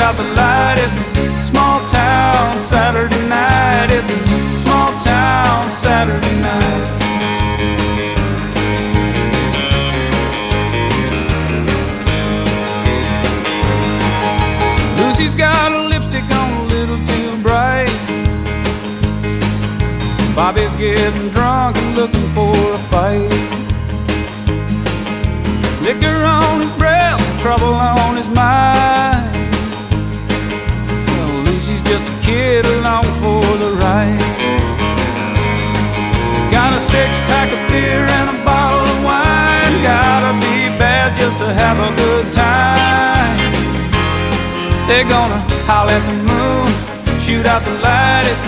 out the light. It's a small town Saturday night. It's a small town Saturday night. Lucy's got a lipstick on a little too bright. Bobby's getting drunk and looking for a fight. Liquor on his breath, trouble on his mind. Well, Lucy's just a kid along for the ride. Got a six-pack of beer and a bottle of wine. Gotta be bad just to have a good time. They're gonna holler at the moon, shoot out the light. It's